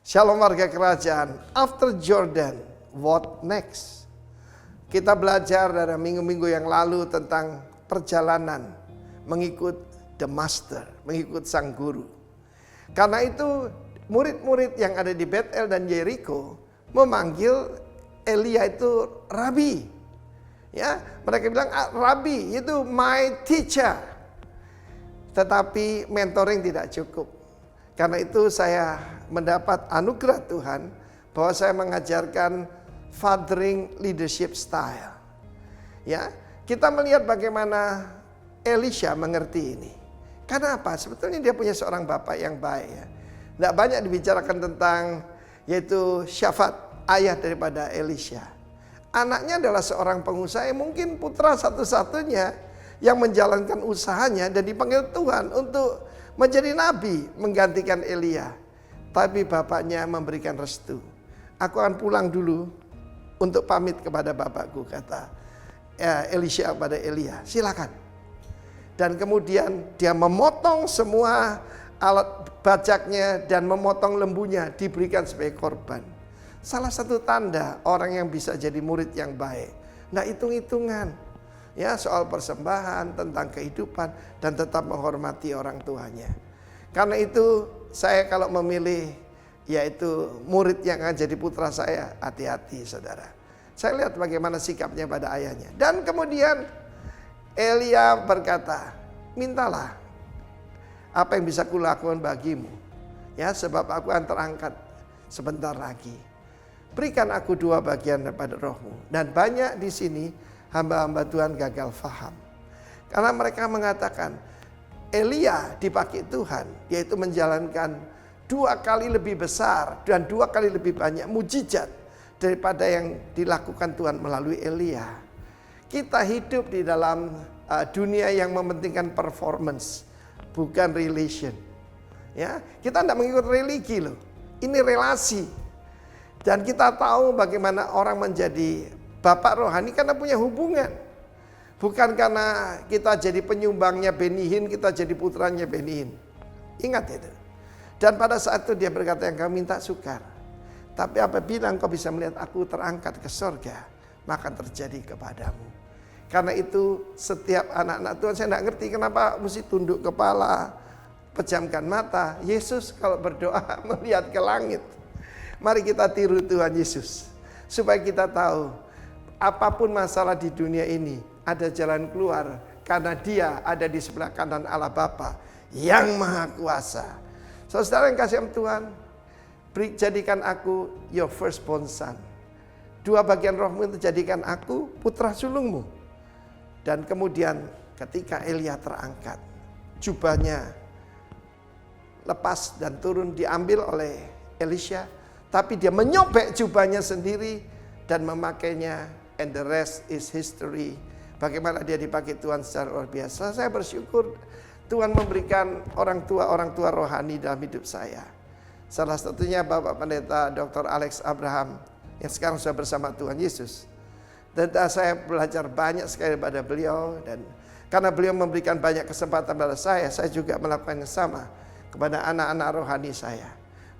Shalom warga kerajaan. After Jordan, what next? Kita belajar dari minggu-minggu yang lalu tentang perjalanan mengikut the master, mengikut sang guru. Karena itu murid-murid yang ada di Betel dan Jericho memanggil Elia itu Rabi. Ya, mereka bilang Rabi itu my teacher. Tetapi mentoring tidak cukup. Karena itu saya mendapat anugerah Tuhan bahwa saya mengajarkan fathering leadership style. Ya, kita melihat bagaimana Elisha mengerti ini. Karena apa? Sebetulnya dia punya seorang bapak yang baik ya. Tidak banyak dibicarakan tentang yaitu Syafat, ayah daripada Elisha. Anaknya adalah seorang pengusaha yang mungkin putra satu-satunya yang menjalankan usahanya dan dipanggil Tuhan untuk menjadi nabi menggantikan Elia. Tapi bapaknya memberikan restu. Aku akan pulang dulu untuk pamit kepada bapakku, kata Elisha kepada Elia. Silakan. Dan kemudian dia memotong semua alat bajaknya dan memotong lembunya diberikan sebagai korban. Salah satu tanda orang yang bisa jadi murid yang baik. Nah, hitung-hitungan ya soal persembahan, tentang kehidupan dan tetap menghormati orang tuanya. Karena itu saya kalau memilih yaitu murid yang akan jadi putra saya, hati-hati saudara. Saya lihat bagaimana sikapnya pada ayahnya. Dan kemudian Elia berkata, mintalah apa yang bisa kulakukan bagimu. Ya, sebab aku akan terangkat sebentar lagi. Berikan aku 2 bagian daripada rohmu. Dan banyak di sini hamba-hamba Tuhan gagal faham. Karena mereka mengatakan Elia dipakai Tuhan, yaitu menjalankan 2 kali lebih besar dan 2 kali lebih banyak mujizat daripada yang dilakukan Tuhan melalui Elia. Kita hidup di dalam dunia yang mementingkan performance, bukan relation. Ya, kita tidak mengikut religi loh. Ini relasi. Dan kita tahu bagaimana orang menjadi bapak rohani karena punya hubungan. Bukan karena kita jadi penyumbangnya Benny Hinn, kita jadi putranya Benny Hinn. Ingat itu. Dan pada saat itu dia berkata, yang kau minta sukar. Tapi apabila engkau bisa melihat aku terangkat ke sorga, maka terjadi kepadamu. Karena itu setiap anak-anak Tuhan, saya tidak ngerti kenapa mesti tunduk kepala, pejamkan mata. Yesus kalau berdoa melihat ke langit. Mari kita tiru Tuhan Yesus. Supaya kita tahu apapun masalah di dunia ini ada jalan keluar. Karena dia ada di sebelah kanan Allah Bapa yang Maha Kuasa. Saudara yang kasih Tuhan, jadikan aku your firstborn son. 2 bagian rohmu itu jadikan aku putra sulungmu. Dan kemudian ketika Elia terangkat, jubahnya lepas dan turun diambil oleh Elisha. Tapi dia menyobek jubahnya sendiri dan memakainya, and the rest is history. Bagaimana dia dipakai Tuhan secara luar biasa. Saya bersyukur Tuhan memberikan orang tua rohani dalam hidup saya. Salah satunya Bapak Pendeta Dr. Alex Abraham yang sekarang sudah bersama Tuhan Yesus. Dan saya belajar banyak sekali pada beliau, dan karena beliau memberikan banyak kesempatan pada saya juga melakukan yang sama kepada anak-anak rohani saya.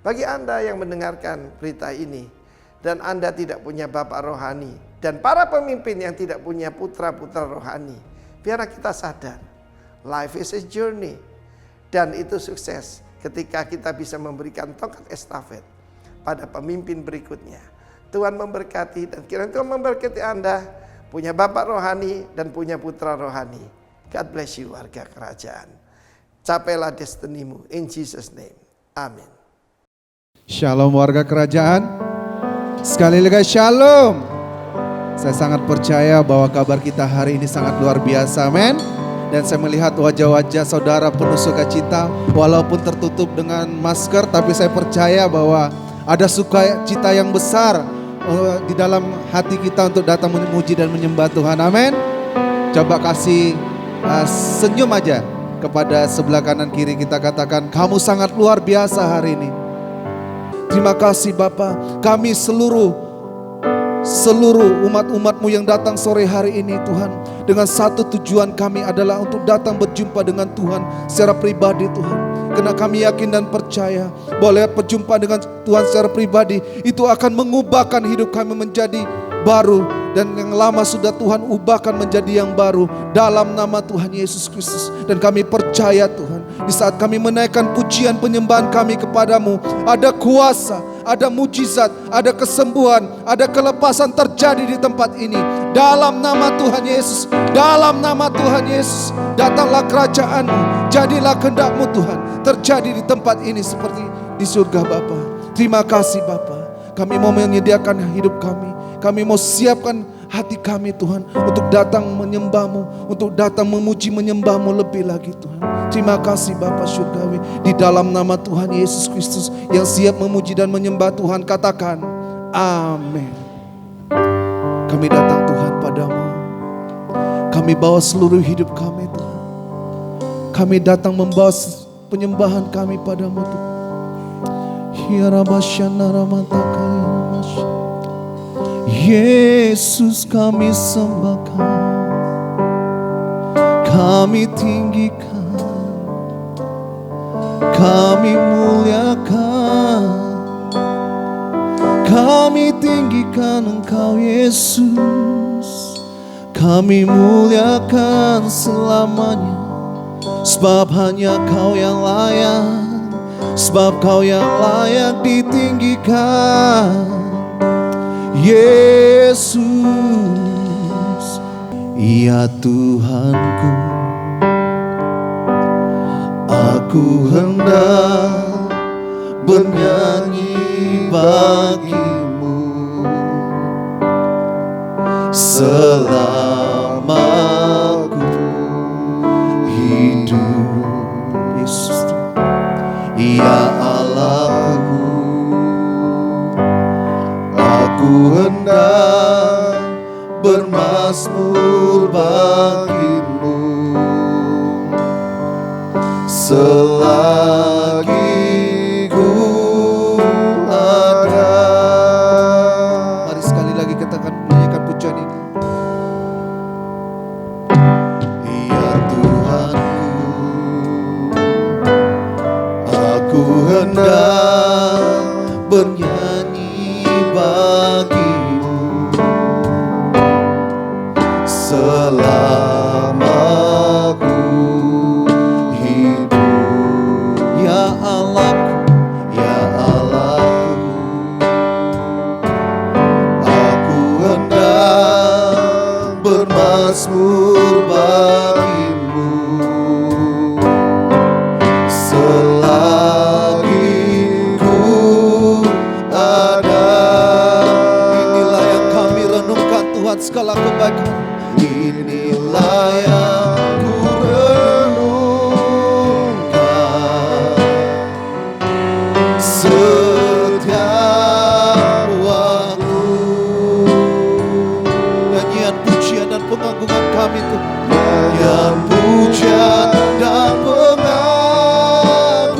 Bagi Anda yang mendengarkan berita ini dan Anda tidak punya bapak rohani dan para pemimpin yang tidak punya putra-putra rohani, biarlah kita sadar life is a journey, dan itu sukses ketika kita bisa memberikan tongkat estafet pada pemimpin berikutnya. Tuhan memberkati, dan kiranya Tuhan memberkati Anda punya bapak rohani dan punya putra rohani. God bless you warga kerajaan. Capailah destinimu in Jesus name. Amin. Shalom warga kerajaan. Sekali lagi shalom. Saya sangat percaya bahwa kabar kita hari ini sangat luar biasa, amin. Dan saya melihat wajah-wajah saudara penuh sukacita, walaupun tertutup dengan masker, tapi saya percaya bahwa ada sukacita yang besar di dalam hati kita untuk datang memuji dan menyembah Tuhan, amin. Coba kasih senyum aja kepada sebelah kanan kiri kita, katakan, kamu sangat luar biasa hari ini. Terima kasih Bapa, kami seluruh umat-umatmu yang datang sore hari ini Tuhan, dengan satu tujuan kami adalah untuk datang berjumpa dengan Tuhan secara pribadi Tuhan. Karena kami yakin dan percaya bahwa lewat perjumpaan dengan Tuhan secara pribadi, itu akan mengubahkan hidup kami menjadi baru. Dan yang lama sudah Tuhan ubahkan menjadi yang baru dalam nama Tuhan Yesus Kristus. Dan kami percaya Tuhan, di saat kami menaikkan pujian penyembahan kami kepadamu, ada kuasa, ada mujizat, ada kesembuhan, ada kelepasan terjadi di tempat ini. Dalam nama Tuhan Yesus, dalam nama Tuhan Yesus, datanglah kerajaan-Mu, jadilah kehendak-Mu Tuhan, terjadi di tempat ini seperti di surga Bapa. Terima kasih Bapa, kami mau menyediakan hidup kami mau siapkan hati kami Tuhan, untuk datang menyembah-Mu, untuk datang memuji menyembah-Mu lebih lagi Tuhan. Terima kasih Bapa Surgawi, di dalam nama Tuhan Yesus Kristus yang siap memuji dan menyembah Tuhan, katakan amin. Kami datang Tuhan padamu, kami bawa seluruh hidup kami Tuhan, kami datang membawa penyembahan kami padamu Tuhan. Yesus kami sembahkan, kami tinggikan, kami muliakan, kami tinggikan Engkau Yesus, kami muliakan selamanya, sebab hanya Kau yang layak, sebab Kau yang layak ditinggikan. Yesus, ya Tuhanku, aku hendak bernyanyi bagimu selama aku hidup. Yesus, ya Allahku, aku hendak bermazmur bagimu selagi ku ada. Mari sekali lagi katakan, menyanyikan pujian ini. Ya Tuhanku, aku hendak bernyanyi bagimu selama ku hidup. Ya Allahku, ya Allahku, aku hendak bermazmur bagimu selagi ku ada. Inilah yang kami renungkan Tuhan, segala kebaikan. Inilah yang ku renungkan setiap waktu. Nyanyian pujian dan pengagungan kami Tuhan, nyanyian pujian dan pengagungan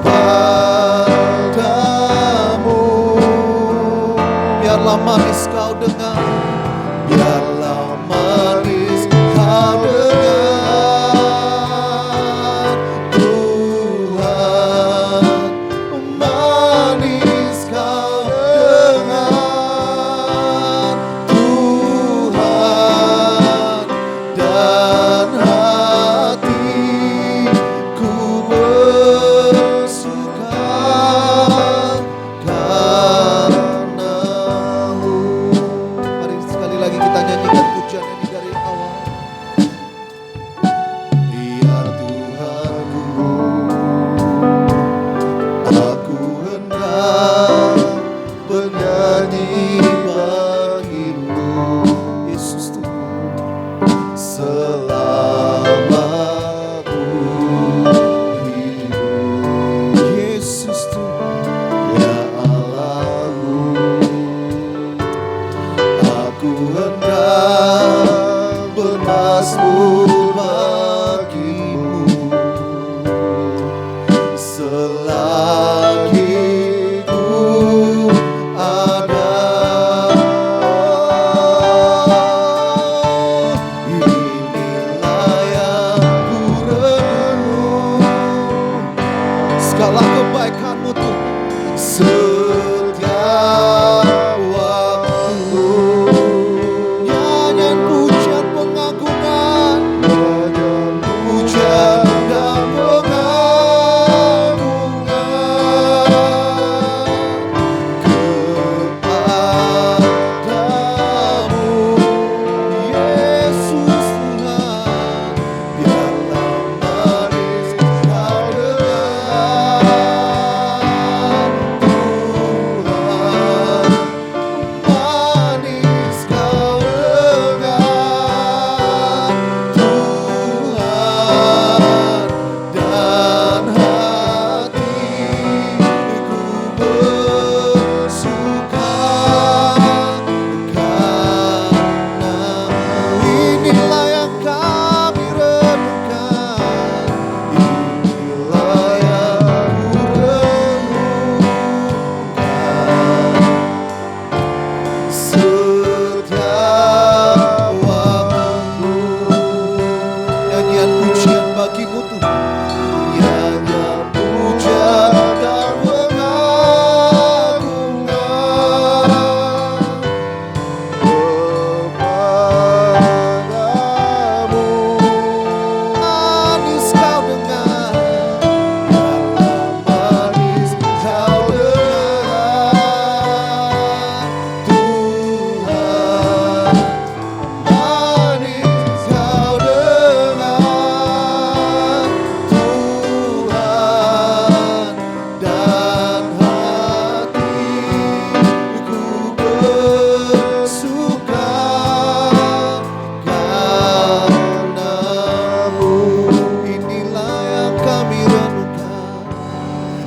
kepadamu. Biarlah manis Kau dengar, biarlah manis Kau dengar, Tuhan, manis Kau dengar, Tuhan.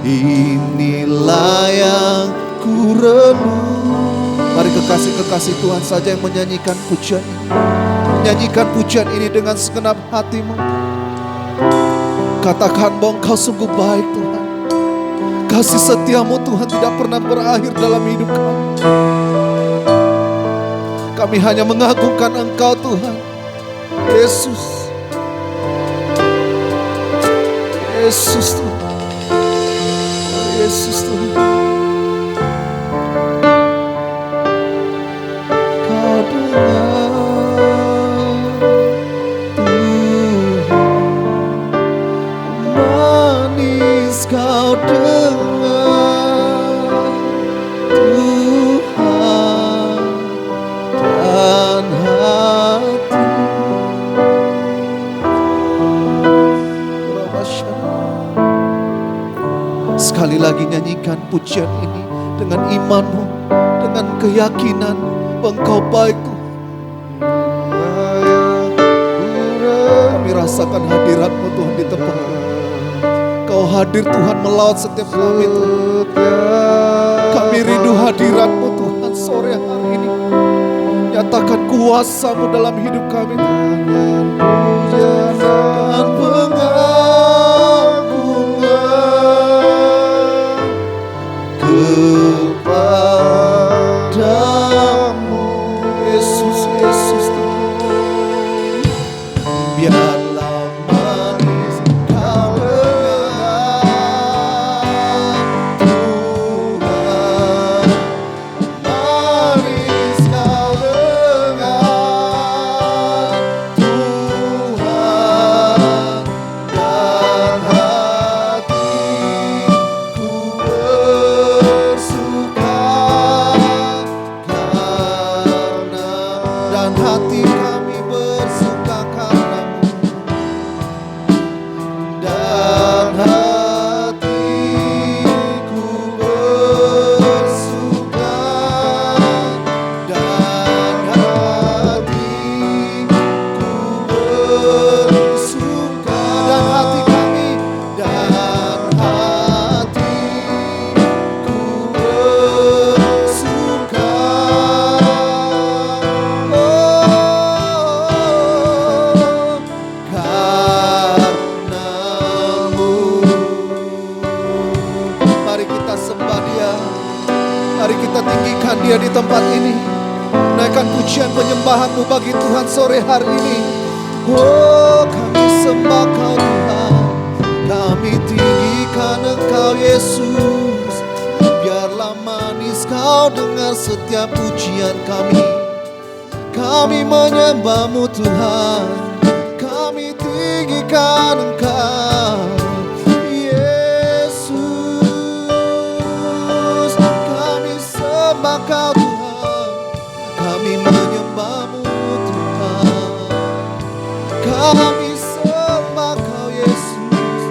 inilah yang ku renung. Mari kekasih-kekasih Tuhan saja yang menyanyikan pujian ini. Nyanyikan pujian ini dengan segenap hatimu. Katakan bahwa Engkau sungguh baik Tuhan. Kasih setiamu Tuhan tidak pernah berakhir dalam hidup kami. Kami hanya mengagungkan Engkau Tuhan. Yesus. Yesus Tuhan. Yesus Tuhan. Kau dengar Tuhan, manis kau dengar Tuhan dan hati. Sekali lagi nyanyikan pujian ini dengan imanmu, dengan keyakinan bahwa Engkau baik Tuhan. Kami rasakan hadirat-Mu Tuhan di tempat ini. Kau hadir Tuhan melawat setiap kami Tuhan. Kami rindu hadirat-Mu Tuhan sore hari ini. Nyatakan kuasa-Mu dalam hidup kami Tuhan. Dan kepadamu Yesus, Yesus Tuhan. Biarlah manis kau dengar Tuhan, manis kau dengar Tuhan dan hatiku bersuka karena, dan hati kami bersuka karenamu, dan hatiku bersuka, dan hatiku bersuka, dan hati kami, dan hatiku bersuka. Karenamu. Mari kita sembah Dia. Mari kita tinggikan Dia di tempat ini. Naikkan pujian penyembahan-Mu bagi Tuhan sore hari ini. Oh, kami sembah Kau Tuhan. Kami tinggikan Engkau Yesus. Biarlah manis Kau dengar setiap pujian kami. Kami menyembah-Mu Tuhan. Kami tinggikan Engkau Yesus. Kami sembah Kau Tuhan. Kami menyembah-Mu Tuhan. Kami sembah Kau Yesus.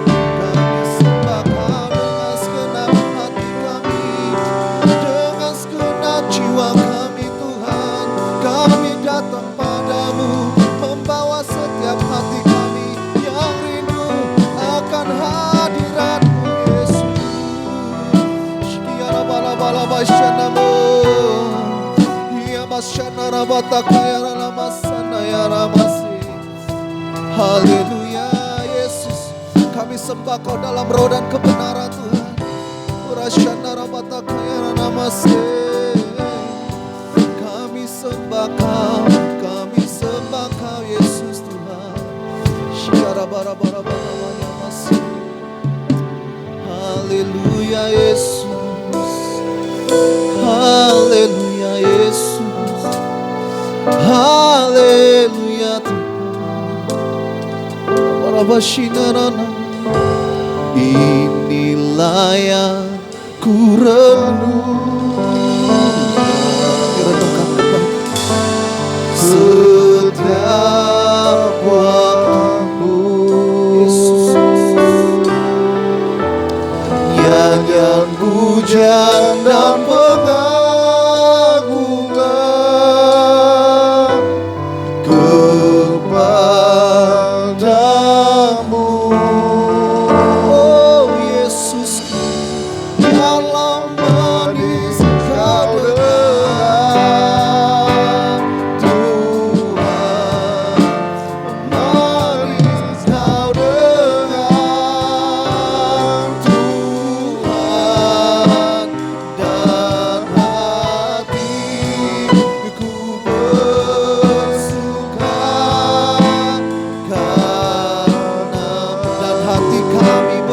Kami sembah Kau dengan segenap hati kami, dengan segenap jiwa kami Tuhan. Kami datang padamu, membawa setiap hati kami yang rindu akan hadirat-Mu Yesus. Shkiara bala bala basyanamu, iya basyana rabata kaya rala sana ya ramasi. Haleluya Yesus, kami sembah Kau dalam roh dan kebenaran Tuhan. Urasyana rabata kaya rala masi. Kami sembah Kau, kami sembah Kau Yesus Tuhan. Shkiara bara bara bara bara masi. Haleluya Yesus, haleluya Yesus, haleluya Tuhan. Barabashinarana. Inilah yang ku renung. Renungkan Tuhan. Setiap waktu Yesus. Nyanyian pujian dan pengagungan kepadamu, oh Yesus.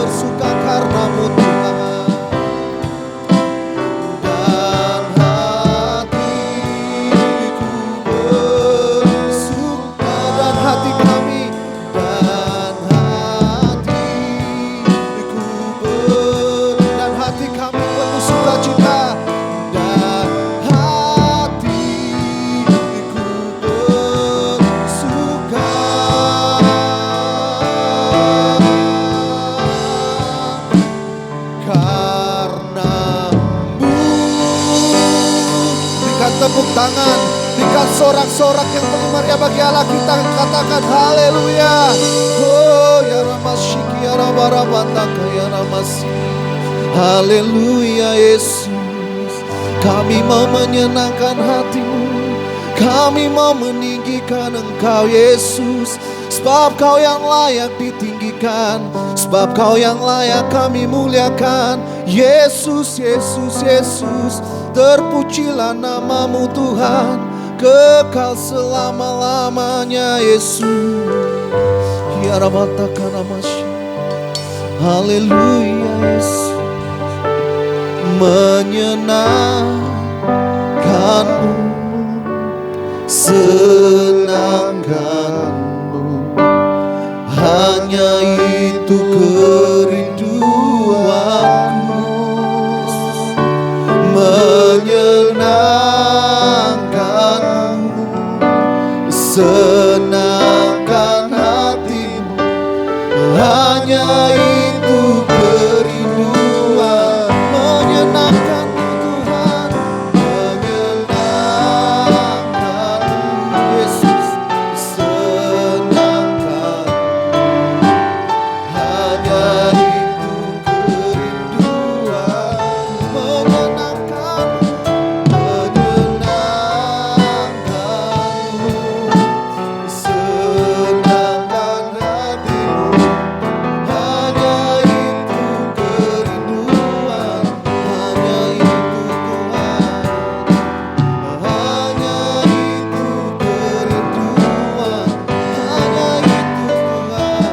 bersuka karenamu Tuhan. Dan hatiku bersuka, dan hati kami, dan hati kami penuh sukacita. Dan hatiku bersuka karenamu. Berikan tepuk tangan, berikan sorak-sorak yang penuh meriah bagi Allah kita, katakan haleluya. Oh ya Ramashiki ya Rabarabandaka ya Ramasi. Haleluya Yesus, kami mau menyenangkan hatimu, kami mau meninggikan Engkau Yesus. Sebab Kau yang layak ditinggikan, sebab Kau yang layak kami muliakan. Yesus, Yesus, Yesus, terpujilah namamu Tuhan, kekal selama-lamanya Yesus. Ya Rabbaka Namashi. Haleluya Yesus, menyenangkanmu, senangkanmu, hanya itu kerinduanku. Menyenangkanmu, senangkan hatimu, hanya itu kerinduan. Menyenangkanmu Tuhan, menyenangkanmu Yesus, senangkan, hanya itu kerinduan. Menyenangkanmu, menyenangkanmu, senangkan hatimu, hanya itu kerinduan. Hanya itu Tuhan, hanya itu kerinduan. Hanya itu Tuhan,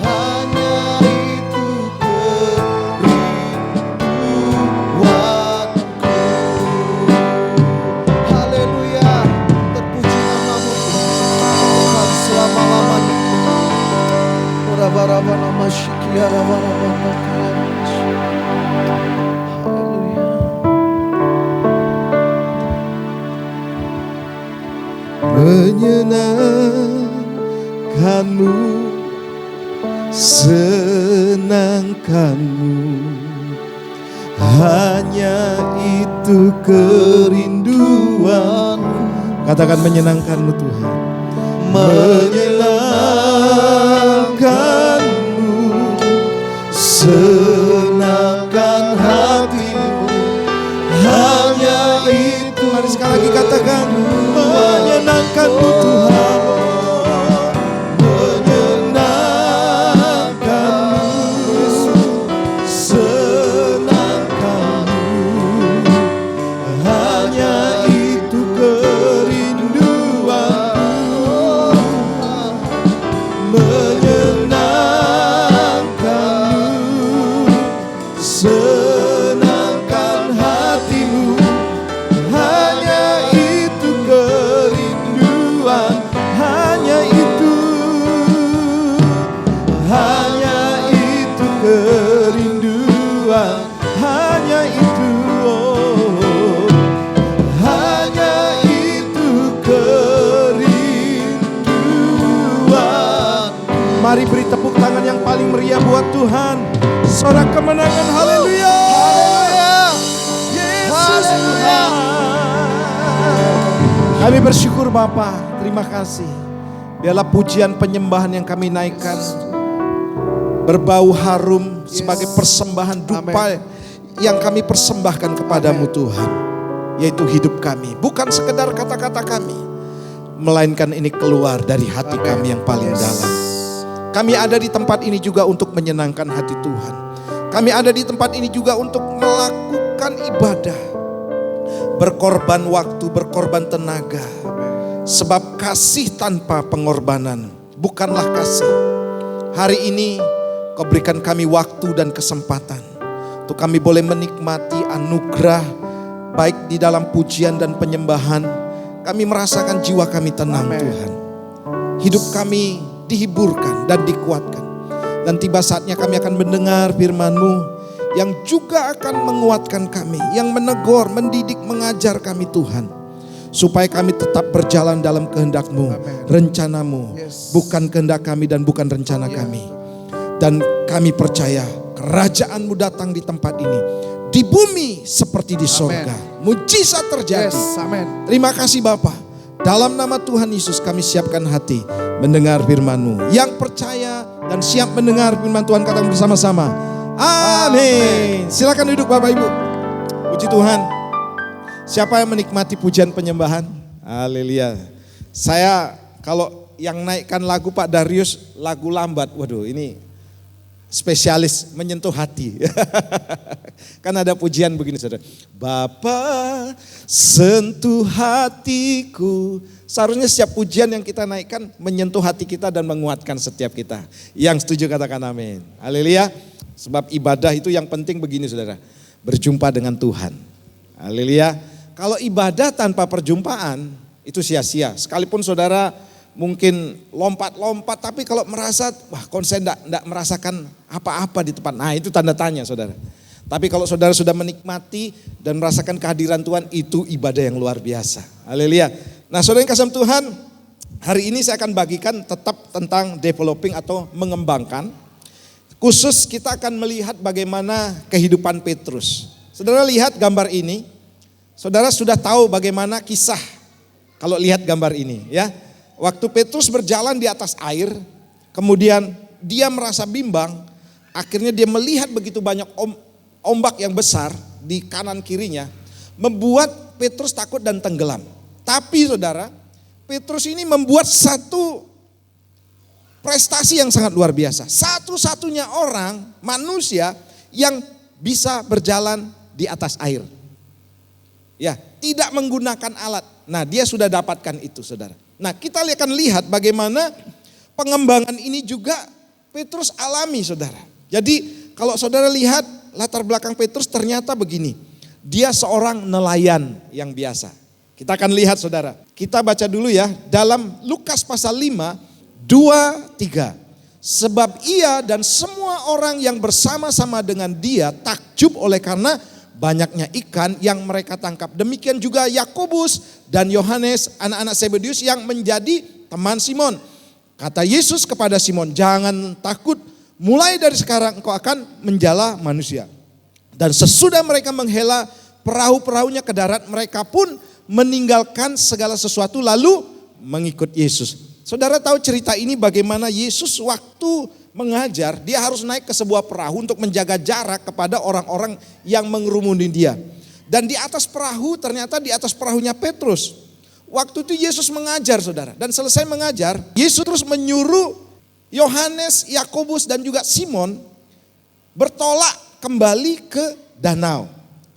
hanya itu kerinduanku. Haleluya, terpuji namamu Tuhan selama-lamanya. Ora-bara nama syikia, ora-bara nakaya. Haleluya. Menyenangkanmu, senangkanmu, hanya itu kerinduanku. Katakan menyenangkanmu Tuhan. Menyenangkanmu, senangkan hatimu, hanya itu. Mari sekali lagi katakan menyenangkanmu Tuhan. Menyenangkanmu Yesus, senangkanmu, hanya itu kerinduanku. Menyenangkanmu, senangkan hatimu, hanya itu kerinduan. Hanya itu, hanya itu kerinduan. Hanya itu, oh, hanya itu kerinduan. Mari beri tepuk tangan yang paling meriah buat Tuhan. Sorak kemenangan, haleluya. Yesus Tuhan. Kami bersyukur Bapa, terima kasih. Biarlah pujian penyembahan yang kami naikkan berbau harum sebagai persembahan dupa yang kami persembahkan kepadamu Tuhan. Yaitu hidup kami, bukan sekedar kata-kata kami, melainkan ini keluar dari hati kami yang paling dalam. Kami ada di tempat ini juga untuk menyenangkan hati Tuhan. Kami ada di tempat ini juga untuk melakukan ibadah, berkorban waktu, berkorban tenaga. Sebab kasih tanpa pengorbanan bukanlah kasih. Hari ini Kau berikan kami waktu dan kesempatan untuk kami boleh menikmati anugerah baik di dalam pujian dan penyembahan. Kami merasakan jiwa kami tenang. Amen. Tuhan. Hidup kami dihiburkan dan dikuatkan. Dan tiba saatnya kami akan mendengar firman-Mu yang juga akan menguatkan kami, yang menegur, mendidik, mengajar kami Tuhan. Supaya kami tetap berjalan dalam kehendak-Mu, rencana-Mu, Yes. bukan kehendak kami dan bukan rencana kami. Dan kami percaya kerajaan-Mu datang di tempat ini. Di bumi seperti di sorga. Mujizat terjadi. Yes, amen. Terima kasih Bapa. Dalam nama Tuhan Yesus kami siapkan hati mendengar firman-Mu. Yang percaya dan siap mendengar firman Tuhan katakan bersama-sama. Amin. Silakan duduk Bapak Ibu. Puji Tuhan. Siapa yang menikmati pujian penyembahan? Haleluya. Saya kalau yang naikkan lagu Pak Darius lagu lambat. Waduh ini spesialis menyentuh hati. Kan ada pujian begini saudara. Bapa sentuh hatiku. Seharusnya setiap pujian yang kita naikkan menyentuh hati kita dan menguatkan setiap kita. Yang setuju katakan amin. Haleluya. Sebab ibadah itu yang penting begini saudara. Berjumpa dengan Tuhan. Haleluya. Kalau ibadah tanpa perjumpaan itu sia-sia. Sekalipun saudara mungkin lompat-lompat, tapi kalau merasa, wah kok saya enggak merasakan apa-apa di tempat. Nah itu tanda tanya saudara. Tapi kalau saudara sudah menikmati dan merasakan kehadiran Tuhan, itu ibadah yang luar biasa. Haleluya. Nah saudara yang kasih Tuhan, hari ini saya akan bagikan tetap tentang developing atau mengembangkan. Khusus kita akan melihat bagaimana kehidupan Petrus. Saudara lihat gambar ini, saudara sudah tahu bagaimana kisah kalau lihat gambar ini ya. Waktu Petrus berjalan di atas air, kemudian dia merasa bimbang, akhirnya dia melihat begitu banyak ombak yang besar di kanan kirinya, membuat Petrus takut dan tenggelam. Tapi saudara, Petrus ini membuat satu prestasi yang sangat luar biasa. Satu-satunya orang, manusia yang bisa berjalan di atas air. Ya, tidak menggunakan alat. Nah, dia sudah dapatkan itu saudara. Nah kita akan lihat bagaimana pengembangan ini juga Petrus alami saudara. Jadi kalau saudara lihat latar belakang Petrus ternyata begini. Dia seorang nelayan yang biasa. Kita akan lihat saudara. Kita baca dulu ya dalam Lukas pasal 5, 2, 3. Sebab ia dan semua orang yang bersama-sama dengan dia takjub oleh karena banyaknya ikan yang mereka tangkap. Demikian juga Yakobus dan Yohanes anak-anak Zebedeus yang menjadi teman Simon. Kata Yesus kepada Simon, jangan takut, mulai dari sekarang engkau akan menjala manusia. Dan sesudah mereka menghela perahu-perahunya ke darat, mereka pun meninggalkan segala sesuatu lalu mengikut Yesus. Saudara tahu cerita ini bagaimana Yesus waktu mengajar, dia harus naik ke sebuah perahu untuk menjaga jarak kepada orang-orang yang mengerumuni dia. Dan di atas perahu, ternyata di atas perahunya Petrus. Waktu itu Yesus mengajar saudara. Dan selesai mengajar, Yesus terus menyuruh Yohanes, Yakobus dan juga Simon bertolak kembali ke danau.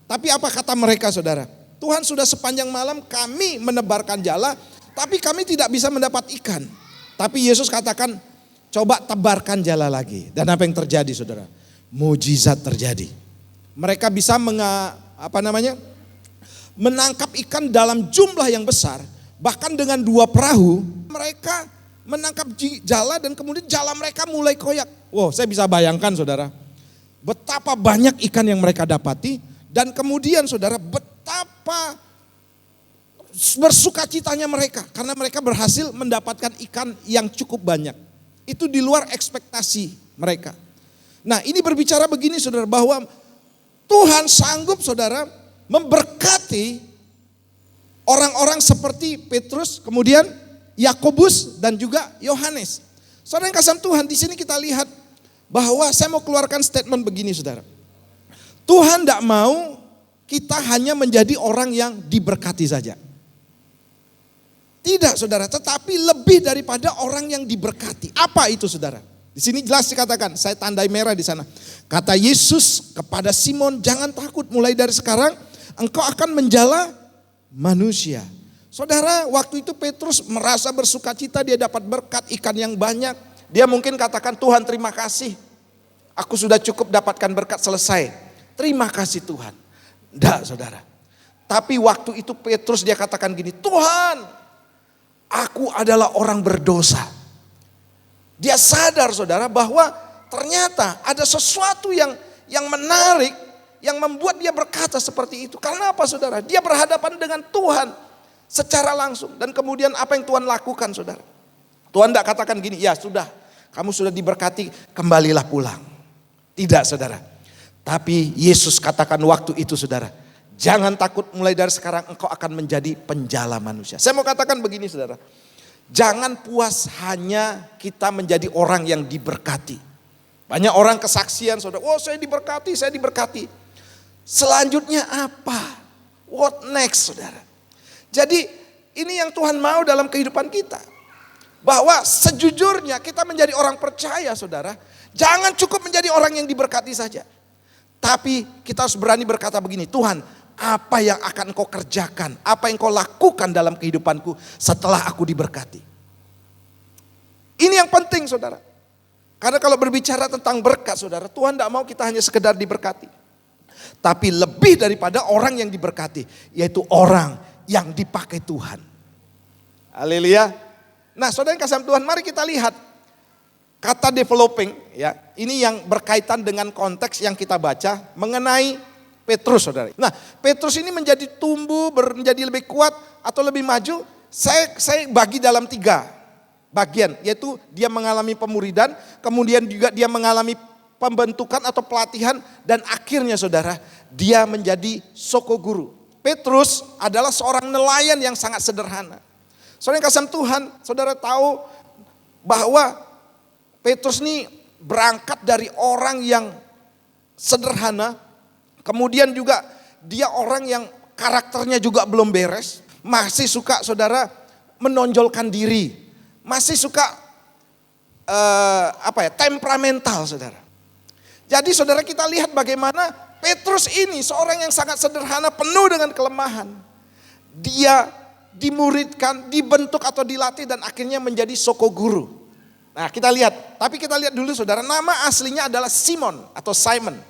Tapi apa kata mereka saudara? Tuhan sudah sepanjang malam kami menebarkan jala, tapi kami tidak bisa mendapat ikan. Tapi Yesus katakan, coba tebarkan jala lagi. Dan apa yang terjadi saudara? Mujizat terjadi. Mereka bisa menangkap ikan dalam jumlah yang besar. Bahkan dengan 2 perahu mereka menangkap jala dan kemudian jala mereka mulai koyak. Wow, saya bisa bayangkan saudara. Betapa banyak ikan yang mereka dapati. Dan kemudian saudara betapa bersukacitanya mereka. Karena mereka berhasil mendapatkan ikan yang cukup banyak. Itu di luar ekspektasi mereka. Nah ini berbicara begini saudara, bahwa Tuhan sanggup saudara memberkati orang-orang seperti Petrus, kemudian Yakobus dan juga Yohanes. Saudara yang kasih Tuhan, di sini kita lihat bahwa saya mau keluarkan statement begini saudara. Tuhan tidak mau kita hanya menjadi orang yang diberkati saja. Tidak saudara, tetapi lebih daripada orang yang diberkati. Apa itu saudara? Di sini jelas dikatakan, saya tandai merah di sana. Kata Yesus kepada Simon, jangan takut, mulai dari sekarang engkau akan menjala manusia. Saudara, waktu itu Petrus merasa bersukacita, dia dapat berkat ikan yang banyak. Dia mungkin katakan, Tuhan terima kasih. Aku sudah cukup dapatkan berkat, selesai. Terima kasih Tuhan. Enggak, saudara. Tapi waktu itu Petrus dia katakan gini, Tuhan, aku adalah orang berdosa. Dia sadar saudara bahwa ternyata ada sesuatu yang menarik, yang membuat dia berkata seperti itu. Karena apa saudara? Dia berhadapan dengan Tuhan secara langsung. Dan kemudian apa yang Tuhan lakukan saudara? Tuhan tidak katakan gini, ya sudah, kamu sudah diberkati, kembalilah pulang. Tidak saudara. Tapi Yesus katakan waktu itu saudara, jangan takut, mulai dari sekarang engkau akan menjadi penjala manusia. Saya mau katakan begini saudara, jangan puas hanya kita menjadi orang yang diberkati. Banyak orang kesaksian saudara, oh saya diberkati, saya diberkati. Selanjutnya apa? What next saudara? Jadi ini yang Tuhan mau dalam kehidupan kita. Bahwa sejujurnya kita menjadi orang percaya saudara, jangan cukup menjadi orang yang diberkati saja. Tapi kita harus berani berkata begini, Tuhan, apa yang akan Engkau kerjakan, apa yang Engkau lakukan dalam kehidupanku setelah aku diberkati. Ini yang penting saudara. Karena kalau berbicara tentang berkat saudara, Tuhan tidak mau kita hanya sekedar diberkati. Tapi lebih daripada orang yang diberkati, yaitu orang yang dipakai Tuhan. Haleluya. Nah saudara yang kasih Tuhan, mari kita lihat. Kata developing, ya, ini yang berkaitan dengan konteks yang kita baca mengenai Petrus, saudara. Nah, Petrus ini menjadi tumbuh, menjadi lebih kuat atau lebih maju. Saya bagi dalam 3 bagian, yaitu dia mengalami pemuridan, kemudian juga dia mengalami pembentukan atau pelatihan, dan akhirnya, saudara, dia menjadi sokoguru. Petrus adalah seorang nelayan yang sangat sederhana. Saudara yang kasih Tuhan, saudara tahu bahwa Petrus ini berangkat dari orang yang sederhana, kemudian juga dia orang yang karakternya juga belum beres, masih suka saudara menonjolkan diri, masih suka temperamental saudara. Jadi saudara kita lihat bagaimana Petrus ini seorang yang sangat sederhana, penuh dengan kelemahan. Dia dimuridkan, dibentuk atau dilatih dan akhirnya menjadi sokoguru. Nah kita lihat, tapi kita lihat dulu saudara, nama aslinya adalah Simon atau Simon.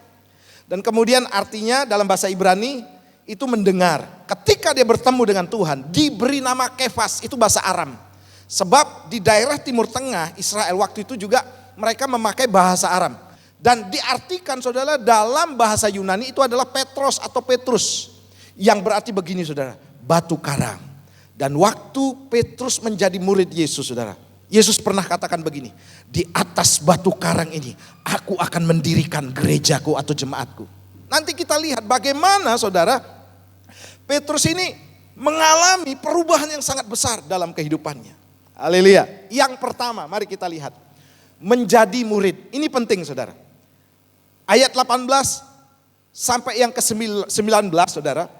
Dan kemudian artinya dalam bahasa Ibrani itu mendengar. Ketika dia bertemu dengan Tuhan, diberi nama Kefas, itu bahasa Aram. Sebab di daerah Timur Tengah Israel waktu itu juga mereka memakai bahasa Aram. Dan diartikan saudara dalam bahasa Yunani itu adalah Petros atau Petrus. Yang berarti begini saudara, batu karang. Dan waktu Petrus menjadi murid Yesus saudara, Yesus pernah katakan begini, di atas batu karang ini aku akan mendirikan gerejaku atau jemaatku. Nanti kita lihat bagaimana saudara Petrus ini mengalami perubahan yang sangat besar dalam kehidupannya. Haleluya. Yang pertama mari kita lihat, menjadi murid. Ini penting saudara. Ayat 18 sampai yang ke-19 saudara.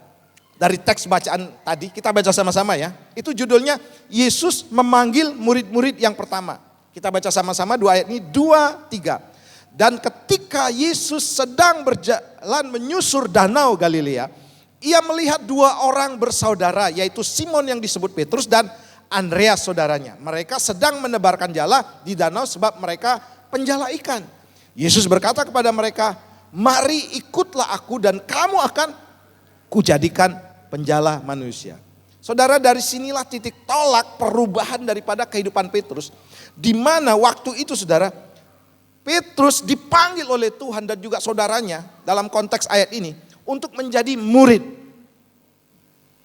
Dari teks bacaan tadi, kita baca sama-sama ya. Itu judulnya, Yesus memanggil murid-murid yang pertama. Kita baca sama-sama 2 ayat ini, 2, 3. Dan ketika Yesus sedang berjalan menyusur danau Galilea, ia melihat 2 orang bersaudara, yaitu Simon yang disebut Petrus dan Andreas saudaranya. Mereka sedang menebarkan jala di danau sebab mereka penjala ikan. Yesus berkata kepada mereka, mari ikutlah aku dan kamu akan kujadikan penjala manusia. Saudara, dari sinilah titik tolak perubahan daripada kehidupan Petrus. Di mana waktu itu saudara, Petrus dipanggil oleh Tuhan dan juga saudaranya dalam konteks ayat ini untuk menjadi murid.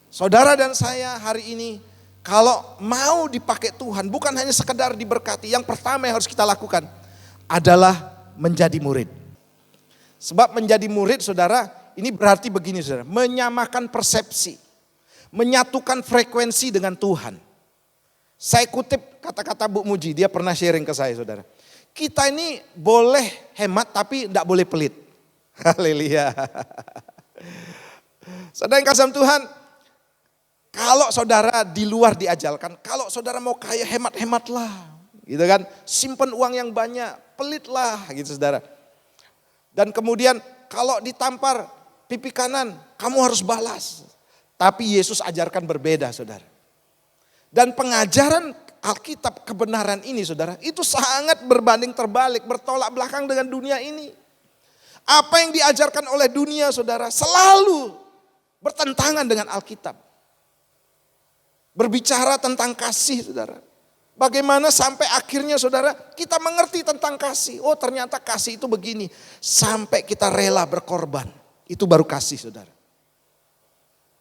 Saudara dan saya hari ini kalau mau dipakai Tuhan bukan hanya sekedar diberkati. Yang pertama yang harus kita lakukan adalah menjadi murid. Sebab menjadi murid saudara, ini berarti begini saudara, menyamakan persepsi, menyatukan frekuensi dengan Tuhan. Saya kutip kata-kata Bu Muji, dia pernah sharing ke saya saudara. Kita ini boleh hemat tapi tidak boleh pelit. Haleluya. Saudara yang kasih Tuhan, kalau saudara di luar diajalkan, kalau saudara mau kaya hemat-hematlah. Gitu kan, simpen uang yang banyak, pelitlah gitu saudara. Dan kemudian kalau ditampar pipi kanan, kamu harus balas. Tapi Yesus ajarkan berbeda saudara. Dan pengajaran Alkitab kebenaran ini saudara, itu sangat berbanding terbalik, bertolak belakang dengan dunia ini. Apa yang diajarkan oleh dunia saudara selalu bertentangan dengan Alkitab. Berbicara tentang kasih saudara. Bagaimana sampai akhirnya saudara kita mengerti tentang kasih. Oh ternyata kasih itu begini. Sampai kita rela berkorban. Itu baru kasih saudara.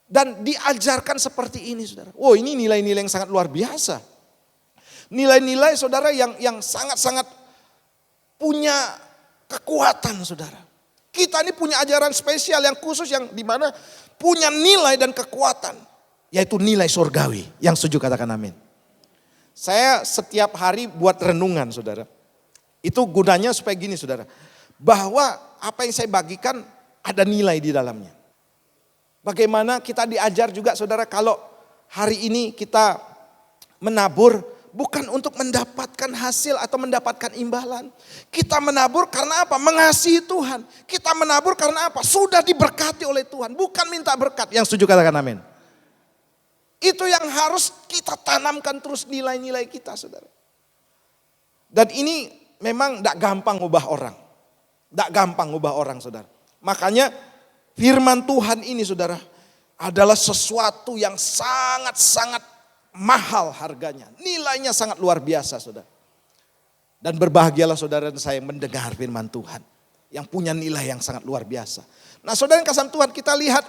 Dan diajarkan seperti ini saudara. Oh ini nilai-nilai yang sangat luar biasa. Nilai-nilai saudara yang sangat-sangat punya kekuatan saudara. Kita ini punya ajaran spesial yang khusus yang dimana punya nilai dan kekuatan. Yaitu nilai surgawi. Yang setuju katakan amin. Saya setiap hari buat renungan saudara. Itu gunanya supaya gini saudara. Bahwa apa yang saya bagikan ada nilai di dalamnya. Bagaimana kita diajar juga saudara kalau hari ini kita menabur. Bukan untuk mendapatkan hasil atau mendapatkan imbalan. Kita menabur karena apa? Mengasihi Tuhan. Kita menabur karena apa? Sudah diberkati oleh Tuhan. Bukan minta berkat. Yang setuju katakan amin. Itu yang harus kita tanamkan terus nilai-nilai kita saudara. Dan ini memang tidak gampang ubah orang. Tidak gampang ubah orang saudara. Makanya firman Tuhan ini saudara adalah sesuatu yang sangat-sangat mahal harganya, nilainya sangat luar biasa saudara. Dan berbahagialah saudara dan saya yang mendengar firman Tuhan. Yang punya nilai yang sangat luar biasa. Nah saudara yang kasih Tuhan kita lihat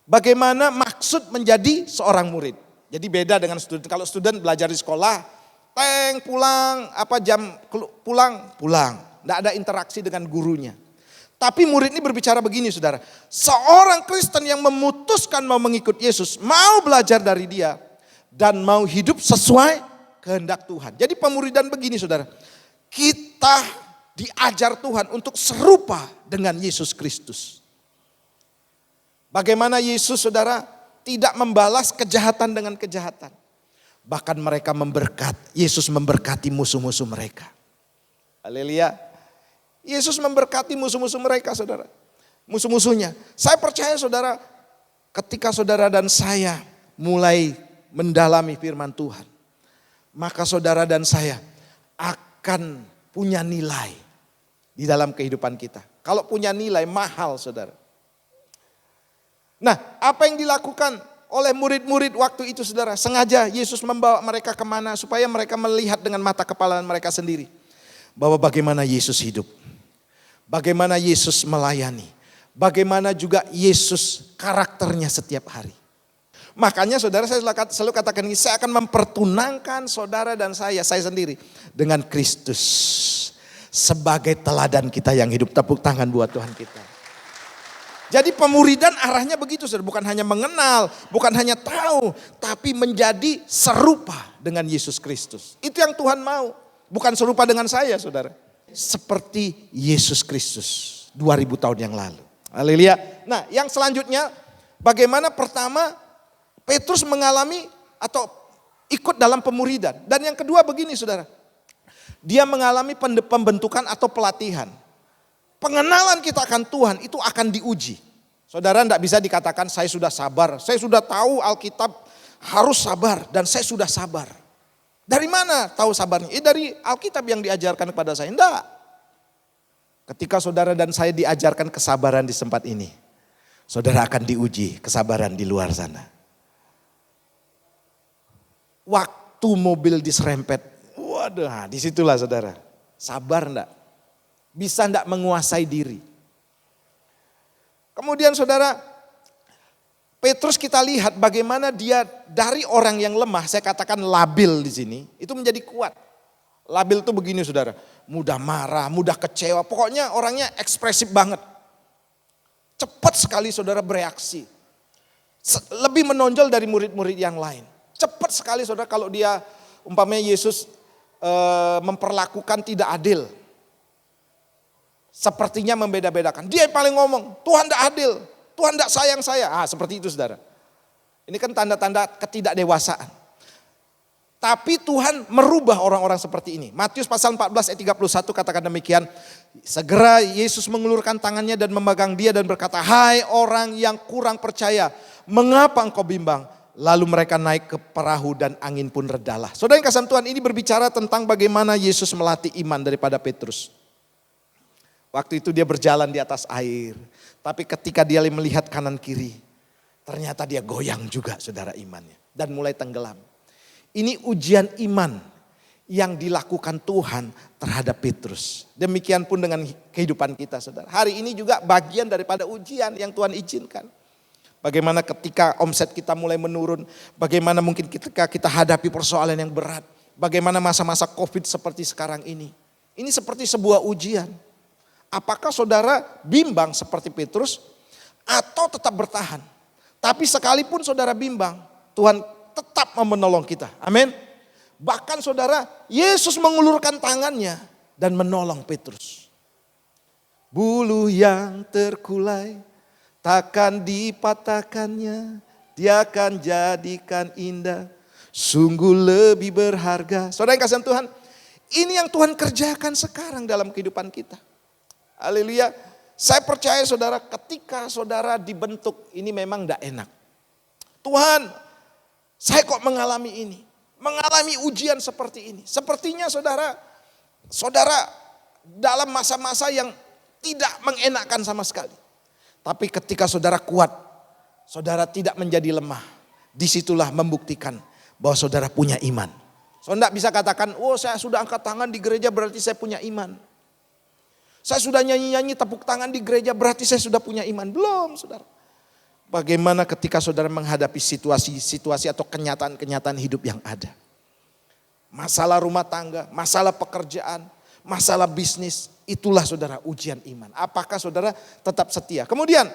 bagaimana maksud menjadi seorang murid. Jadi beda dengan student. Kalau student belajar di sekolah, pulang, jam pulang. Tidak ada interaksi dengan gurunya. Tapi murid ini berbicara begini saudara. Seorang Kristen yang memutuskan mau mengikut Yesus, mau belajar dari dia. Dan mau hidup sesuai kehendak Tuhan. Jadi pemuridan begini saudara. Kita diajar Tuhan untuk serupa dengan Yesus Kristus. Bagaimana Yesus saudara tidak membalas kejahatan dengan kejahatan. Bahkan mereka Yesus memberkati musuh-musuh mereka. Haleluya. Yesus memberkati musuh-musuh mereka saudara. Musuh-musuhnya. Saya percaya saudara ketika saudara dan saya mulai mendalami firman Tuhan. Maka saudara dan saya akan punya nilai di dalam kehidupan kita. Kalau punya nilai mahal saudara. Nah apa yang dilakukan oleh murid-murid waktu itu saudara. Sengaja Yesus membawa mereka kemana supaya mereka melihat dengan mata kepala mereka sendiri. Bahwa bagaimana Yesus hidup. Bagaimana Yesus melayani. Bagaimana juga Yesus karakternya setiap hari. Makanya saudara saya selalu katakan ini, saya akan mempertunangkan saudara dan saya sendiri dengan Kristus. Sebagai teladan kita yang hidup. Tepuk tangan buat Tuhan kita. Jadi pemuridan arahnya begitu saudara. Bukan hanya mengenal, bukan hanya tahu. Tapi menjadi serupa dengan Yesus Kristus. Itu yang Tuhan mau. Bukan serupa dengan saya saudara. Seperti Yesus Kristus 2000 tahun yang lalu. Haleluya. Nah yang selanjutnya bagaimana pertama Petrus mengalami atau ikut dalam pemuridan. Dan yang kedua begini saudara. Dia mengalami pembentukan atau pelatihan. Pengenalan kita akan Tuhan itu akan diuji. Saudara tidak bisa dikatakan saya sudah sabar. Saya sudah tahu Alkitab harus sabar dan saya sudah sabar. Dari mana tahu sabarnya? Dari Alkitab yang diajarkan kepada saya. Tidak. Ketika saudara dan saya diajarkan kesabaran di tempat ini. Saudara akan diuji kesabaran di luar sana. Waktu mobil diserempet, waduh, disitulah saudara, sabar enggak? Bisa enggak menguasai diri? Kemudian saudara, Petrus kita lihat bagaimana dia dari orang yang lemah, saya katakan labil di sini, itu menjadi kuat. Labil itu begini saudara, mudah marah, mudah kecewa, pokoknya orangnya ekspresif banget. Cepat sekali saudara bereaksi, lebih menonjol dari murid-murid yang lain. Cepat sekali saudara kalau dia umpamanya Yesus memperlakukan tidak adil. Sepertinya membeda-bedakan. Dia yang paling ngomong, Tuhan tidak adil, Tuhan tidak sayang saya. Seperti itu saudara. Ini kan tanda-tanda ketidakdewasaan. Tapi Tuhan merubah orang-orang seperti ini. Matius pasal 14 ayat 31 katakan demikian. Segera Yesus mengulurkan tangannya dan memegang dia dan berkata, hai orang yang kurang percaya, mengapa engkau bimbang? Lalu mereka naik ke perahu dan angin pun redalah. Saudara yang kasih Tuhan, ini berbicara tentang bagaimana Yesus melatih iman daripada Petrus. Waktu itu dia berjalan di atas air. Tapi ketika dia melihat kanan kiri, ternyata dia goyang juga saudara imannya. Dan mulai tenggelam. Ini ujian iman yang dilakukan Tuhan terhadap Petrus. Demikian pun dengan kehidupan kita saudara. Hari ini juga bagian daripada ujian yang Tuhan izinkan. Bagaimana ketika omset kita mulai menurun, bagaimana mungkin ketika kita hadapi persoalan yang berat, bagaimana masa-masa COVID seperti sekarang ini. Ini seperti sebuah ujian. Apakah saudara bimbang seperti Petrus atau tetap bertahan? Tapi sekalipun saudara bimbang, Tuhan tetap mau menolong kita. Amin. Bahkan saudara, Yesus mengulurkan tangannya dan menolong Petrus. Bulu yang terkulai takkan dipatahkannya, dia akan jadikan indah, sungguh lebih berharga. Saudara yang kasih Tuhan, ini yang Tuhan kerjakan sekarang dalam kehidupan kita. Haleluya. Saya percaya saudara, ketika saudara dibentuk, ini memang tidak enak. Tuhan, saya kok mengalami ini, mengalami ujian seperti ini. Sepertinya saudara dalam masa-masa yang tidak mengenakan sama sekali. Tapi ketika saudara kuat, saudara tidak menjadi lemah. Disitulah membuktikan bahwa saudara punya iman. Saudara tidak bisa katakan, oh saya sudah angkat tangan di gereja berarti saya punya iman. Saya sudah nyanyi-nyanyi tepuk tangan di gereja berarti saya sudah punya iman. Belum saudara. Bagaimana ketika saudara menghadapi situasi-situasi atau kenyataan-kenyataan hidup yang ada. Masalah rumah tangga, masalah pekerjaan, masalah bisnis. Itulah saudara ujian iman. Apakah saudara tetap setia? Kemudian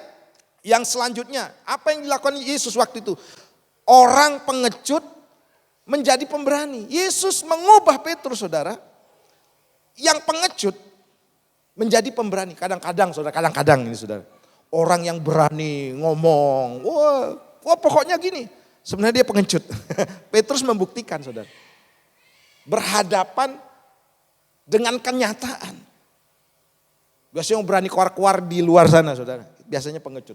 yang selanjutnya, apa yang dilakukan Yesus waktu itu? Orang pengecut menjadi pemberani. Yesus mengubah Petrus saudara. Yang pengecut menjadi pemberani. Kadang-kadang saudara, kadang-kadang ini saudara. Orang yang berani ngomong, wah pokoknya gini. Sebenarnya dia pengecut. Petrus membuktikan saudara. Berhadapan dengan kenyataan. Biasanya yang berani keluar-keluar di luar sana saudara. Biasanya pengecut.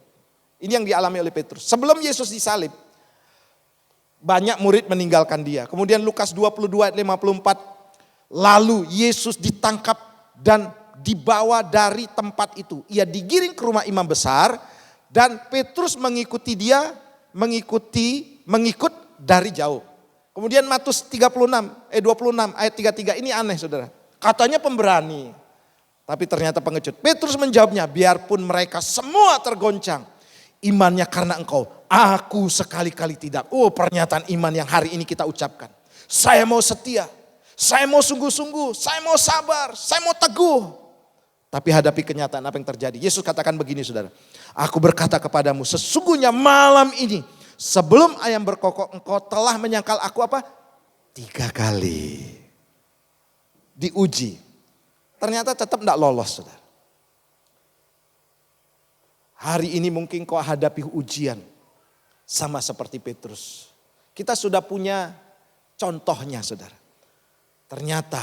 Ini yang dialami oleh Petrus. Sebelum Yesus disalib. Banyak murid meninggalkan dia. Kemudian Lukas 22 ayat 54. Lalu Yesus ditangkap dan dibawa dari tempat itu. Ia digiring ke rumah imam besar. Dan Petrus mengikuti dia. Mengikut dari jauh. Kemudian Matius 26 ayat 33. Ini aneh saudara. Katanya pemberani. Tapi ternyata pengecut. Petrus menjawabnya, biarpun mereka semua tergoncang. Imannya karena engkau, aku sekali-kali tidak. Oh pernyataan iman yang hari ini kita ucapkan. Saya mau setia, saya mau sungguh-sungguh, saya mau sabar, saya mau teguh. Tapi hadapi kenyataan apa yang terjadi. Yesus katakan begini saudara. Aku berkata kepadamu, sesungguhnya malam ini sebelum ayam berkokok engkau telah menyangkal aku apa? 3 kali. Diuji. Ternyata tetap tidak lolos saudara. Hari ini mungkin kau hadapi ujian. Sama seperti Petrus. Kita sudah punya contohnya saudara. Ternyata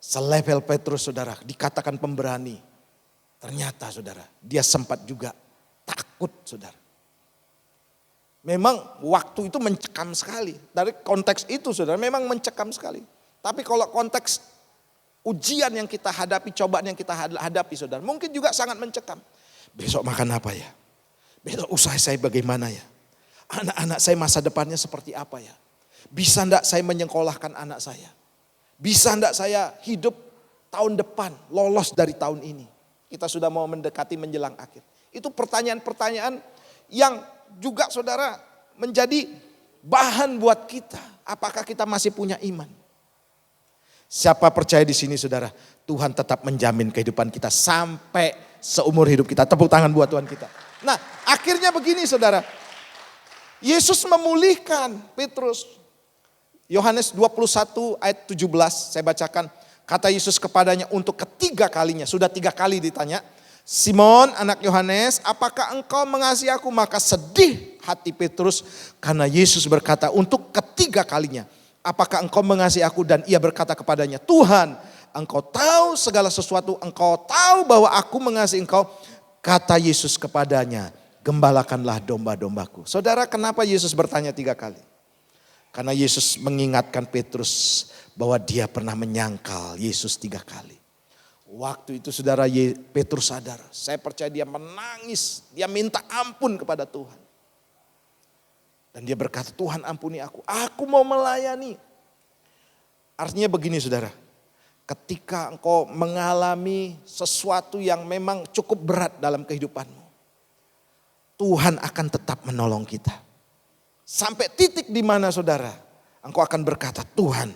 selevel Petrus saudara dikatakan pemberani. Ternyata saudara dia sempat juga takut saudara. Memang waktu itu mencekam sekali. Dari konteks itu saudara memang mencekam sekali. Tapi kalau konteks ujian yang kita hadapi, cobaan yang kita hadapi saudara. Mungkin juga sangat mencekam. Besok makan apa ya? Besok usaha saya bagaimana ya? Anak-anak saya masa depannya seperti apa ya? Bisa enggak saya menyekolahkan anak saya? Bisa enggak saya hidup tahun depan lolos dari tahun ini? Kita sudah mau mendekati menjelang akhir. Itu pertanyaan-pertanyaan yang juga saudara menjadi bahan buat kita. Apakah kita masih punya iman? Siapa percaya di sini saudara, Tuhan tetap menjamin kehidupan kita sampai seumur hidup kita. Tepuk tangan buat Tuhan kita. Nah akhirnya begini saudara, Yesus memulihkan Petrus. Yohanes 21 ayat 17 saya bacakan. Kata Yesus kepadanya untuk ketiga kalinya, sudah 3 kali ditanya. Simon anak Yohanes, apakah engkau mengasihi aku? Maka sedih hati Petrus karena Yesus berkata untuk ketiga kalinya. Apakah engkau mengasihi aku? Dan ia berkata kepadanya, Tuhan, engkau tahu segala sesuatu, engkau tahu bahwa aku mengasihi engkau. Kata Yesus kepadanya, gembalakanlah domba-dombaku. Saudara, kenapa Yesus bertanya 3 kali? Karena Yesus mengingatkan Petrus bahwa dia pernah menyangkal Yesus 3 kali. Waktu itu saudara, Petrus sadar, saya percaya dia menangis, dia minta ampun kepada Tuhan. Dan dia berkata, Tuhan ampuni aku mau melayani. Artinya begini saudara, ketika engkau mengalami sesuatu yang memang cukup berat dalam kehidupanmu, Tuhan akan tetap menolong kita. Sampai titik di mana saudara, engkau akan berkata, Tuhan,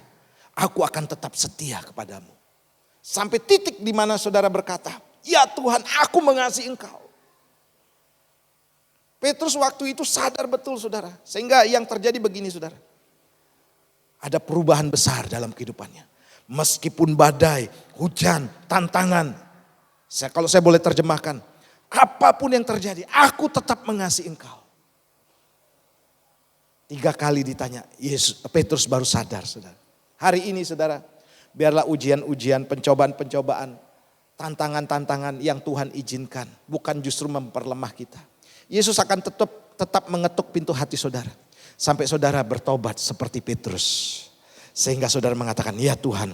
aku akan tetap setia kepadamu. Sampai titik di mana saudara berkata, ya Tuhan, aku mengasihi engkau. Petrus waktu itu sadar betul saudara. Sehingga yang terjadi begini saudara. Ada perubahan besar dalam kehidupannya. Meskipun badai, hujan, tantangan. Kalau saya boleh terjemahkan. Apapun yang terjadi, aku tetap mengasihi engkau. 3 kali ditanya, Petrus baru sadar saudara. Hari ini saudara, biarlah ujian-ujian, pencobaan-pencobaan, tantangan-tantangan yang Tuhan izinkan. Bukan justru memperlemah kita. Yesus akan tetap mengetuk pintu hati saudara. Sampai saudara bertobat seperti Petrus. Sehingga saudara mengatakan, ya Tuhan,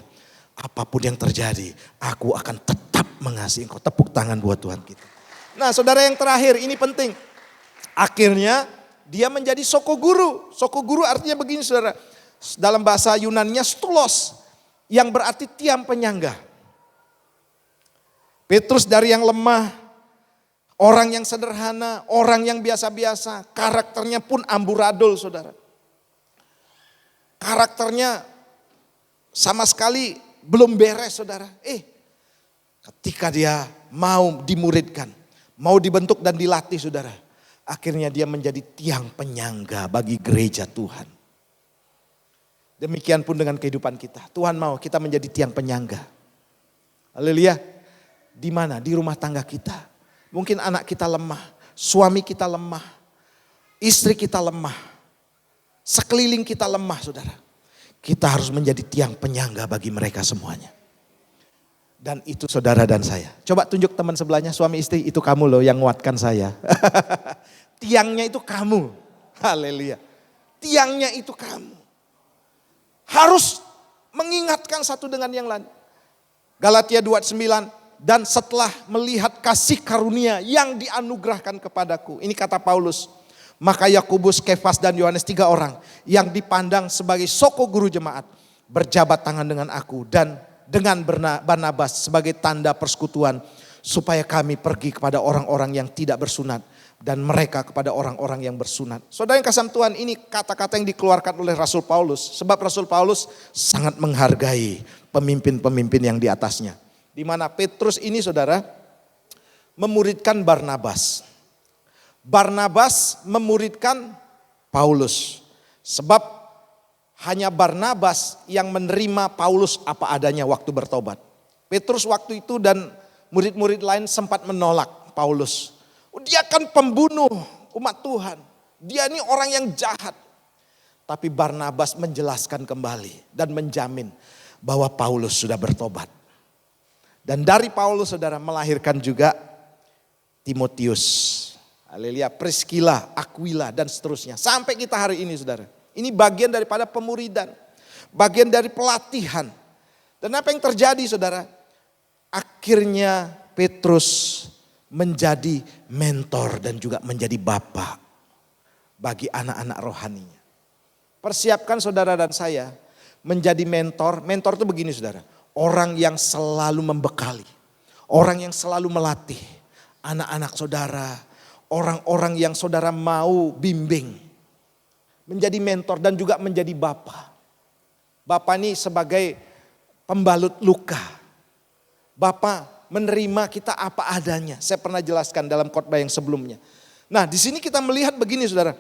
apapun yang terjadi, aku akan tetap mengasihi engkau. Tepuk tangan buat Tuhan kita. Nah saudara, yang terakhir, ini penting. Akhirnya dia menjadi sokoguru. Sokoguru artinya begini saudara. Dalam bahasa Yunaninya stulos. Yang berarti tiang penyangga. Petrus dari yang lemah, orang yang sederhana, orang yang biasa-biasa. Karakternya pun amburadul saudara. Karakternya sama sekali belum beres saudara. Ketika dia mau dimuridkan, mau dibentuk dan dilatih saudara. Akhirnya dia menjadi tiang penyangga bagi gereja Tuhan. Demikian pun dengan kehidupan kita. Tuhan mau kita menjadi tiang penyangga. Haleluya. Di mana? Di rumah tangga kita. Mungkin anak kita lemah, suami kita lemah, istri kita lemah, sekeliling kita lemah saudara. Kita harus menjadi tiang penyangga bagi mereka semuanya. Dan itu saudara dan saya. Coba tunjuk teman sebelahnya, suami istri, itu kamu loh yang nguatkan saya. Tiangnya itu kamu. Haleluya. Tiangnya itu kamu. Harus mengingatkan satu dengan yang lain. Galatia 2:9, dan setelah melihat kasih karunia yang dianugerahkan kepadaku. Ini kata Paulus. Maka Yakobus, Kefas dan Yohanes, 3 orang yang dipandang sebagai sokoguru jemaat berjabat tangan dengan aku dan dengan Barnabas sebagai tanda persekutuan supaya kami pergi kepada orang-orang yang tidak bersunat dan mereka kepada orang-orang yang bersunat. Saudara yang kasih Tuhan, ini kata-kata yang dikeluarkan oleh Rasul Paulus, sebab Rasul Paulus sangat menghargai pemimpin-pemimpin yang di atasnya. Di mana Petrus ini saudara memuridkan Barnabas. Barnabas memuridkan Paulus. Sebab hanya Barnabas yang menerima Paulus apa adanya waktu bertobat. Petrus waktu itu dan murid-murid lain sempat menolak Paulus. Dia kan pembunuh umat Tuhan. Dia ini orang yang jahat. Tapi Barnabas menjelaskan kembali dan menjamin bahwa Paulus sudah bertobat. Dan dari Paulus saudara melahirkan juga Timotius. Haleluya, Priscilla, Aquila dan seterusnya. Sampai kita hari ini saudara. Ini bagian daripada pemuridan. Bagian dari pelatihan. Dan apa yang terjadi saudara? Akhirnya Petrus menjadi mentor dan juga menjadi bapak bagi anak-anak rohaninya. Persiapkan saudara dan saya menjadi mentor. Mentor itu begini saudara. Orang yang selalu membekali. Orang yang selalu melatih anak-anak saudara. Orang-orang yang saudara mau bimbing. Menjadi mentor dan juga menjadi bapak. Bapak ini sebagai pembalut luka. Bapak menerima kita apa adanya. Saya pernah jelaskan dalam khotbah yang sebelumnya. Nah di sini kita melihat begini saudara.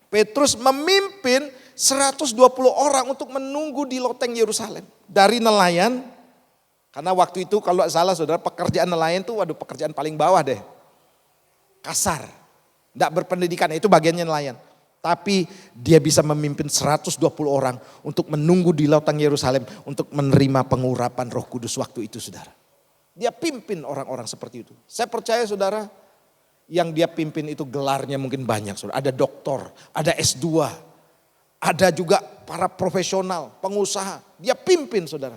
Petrus memimpin 120 orang untuk menunggu di loteng Yerusalem. Dari nelayan. Karena waktu itu kalau salah saudara pekerjaan nelayan itu waduh pekerjaan paling bawah deh. Kasar, tidak berpendidikan, itu bagiannya nelayan. Tapi dia bisa memimpin 120 orang untuk menunggu di lautan Yerusalem untuk menerima pengurapan Roh Kudus waktu itu saudara. Dia pimpin orang-orang seperti itu. Saya percaya saudara, yang dia pimpin itu gelarnya mungkin banyak, saudara. Ada doktor, ada S2, ada juga para profesional, pengusaha. Dia pimpin, saudara.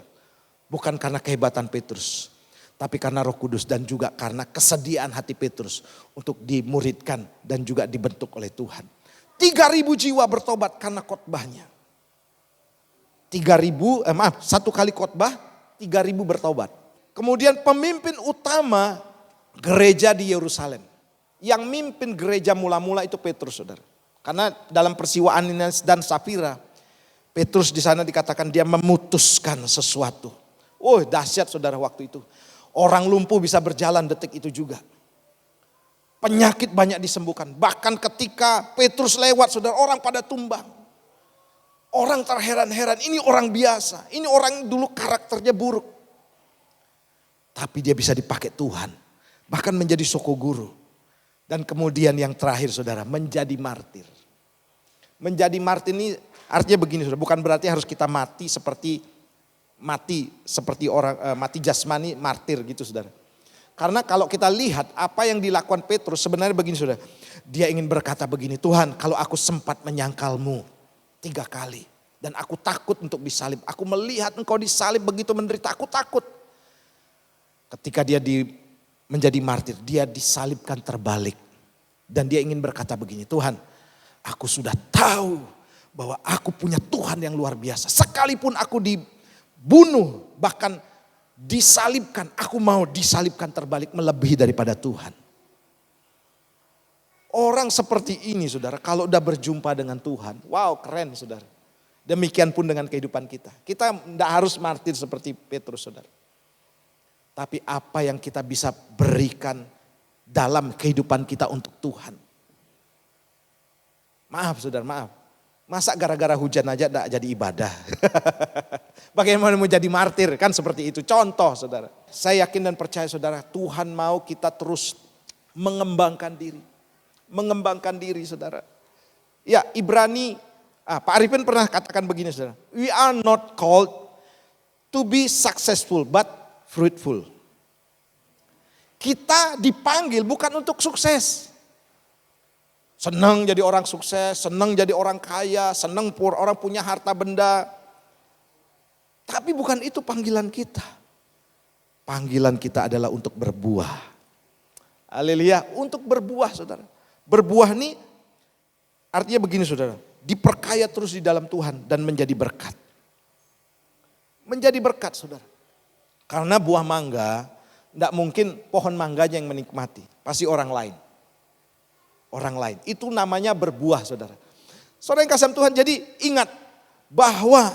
Bukan karena kehebatan Petrus, tapi karena Roh Kudus dan juga karena kesediaan hati Petrus untuk dimuridkan dan juga dibentuk oleh Tuhan. 3.000 jiwa bertobat karena khotbahnya. 1 kali khotbah 3.000 bertobat. Kemudian pemimpin utama gereja di Yerusalem. Yang mimpin gereja mula-mula itu Petrus, saudara. Karena dalam peristiwa Ananias dan Safira, Petrus di sana dikatakan dia memutuskan sesuatu. Oh, dahsyat, saudara, waktu itu. Orang lumpuh bisa berjalan detik itu juga. Penyakit banyak disembuhkan. Bahkan ketika Petrus lewat, saudara, orang pada tumbang. Orang terheran-heran, ini orang biasa. Ini orang yang dulu karakternya buruk. Tapi dia bisa dipakai Tuhan. Bahkan menjadi soko guru. Dan kemudian yang terakhir, saudara, menjadi martir. Menjadi martir ini artinya begini, saudara. Bukan berarti harus kita mati seperti orang mati jasmani, martir gitu, saudara. Karena kalau kita lihat apa yang dilakukan Petrus sebenarnya begini, saudara. Dia ingin berkata begini, Tuhan, kalau aku sempat menyangkalmu 3 kali. Dan aku takut untuk disalib. Aku melihat engkau disalib begitu menderita. Aku takut. Ketika dia menjadi martir, dia disalibkan terbalik. Dan dia ingin berkata begini, Tuhan, aku sudah tahu bahwa aku punya Tuhan yang luar biasa. Sekalipun aku dibunuh, bahkan disalibkan, aku mau disalibkan terbalik melebihi daripada Tuhan. Orang seperti ini, saudara, kalau udah berjumpa dengan Tuhan, wow, keren, saudara. Demikian pun dengan kehidupan kita. Kita tidak harus martir seperti Petrus, saudara. Tapi apa yang kita bisa berikan dalam kehidupan kita untuk Tuhan. Maaf, saudara, maaf. Masa gara-gara hujan aja tidak jadi ibadah. Bagaimana mau jadi martir, kan seperti itu. Contoh, saudara. Saya yakin dan percaya, saudara, Tuhan mau kita terus mengembangkan diri. Mengembangkan diri, saudara. Ya, Ibrani, Pak Arifin pernah katakan begini, saudara. We are not called to be successful but fruitful. Kita dipanggil bukan untuk sukses. Senang jadi orang sukses, senang jadi orang kaya, senang orang punya harta benda. Tapi bukan itu panggilan kita. Panggilan kita adalah untuk berbuah. Haleluya, untuk berbuah, saudara. Berbuah ini artinya begini, saudara. Diperkaya terus di dalam Tuhan dan menjadi berkat. Menjadi berkat, saudara. Karena buah mangga, tidak mungkin pohon mangganya yang menikmati. Pasti orang lain. Orang lain. Itu namanya berbuah, saudara. Saudara yang kasih Tuhan, jadi ingat bahwa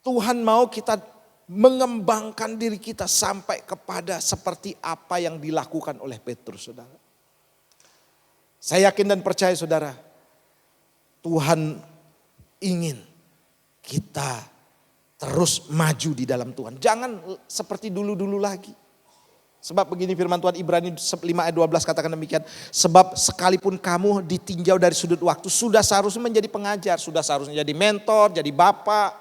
Tuhan mau kita mengembangkan diri kita sampai kepada seperti apa yang dilakukan oleh Petrus, saudara. Saya yakin dan percaya, saudara, Tuhan ingin kita terus maju di dalam Tuhan. Jangan seperti dulu-dulu lagi. Sebab begini firman Tuhan Ibrani 5 ayat 12 katakan demikian. Sebab sekalipun kamu ditinjau dari sudut waktu, sudah seharusnya menjadi pengajar, sudah seharusnya jadi mentor, jadi bapak.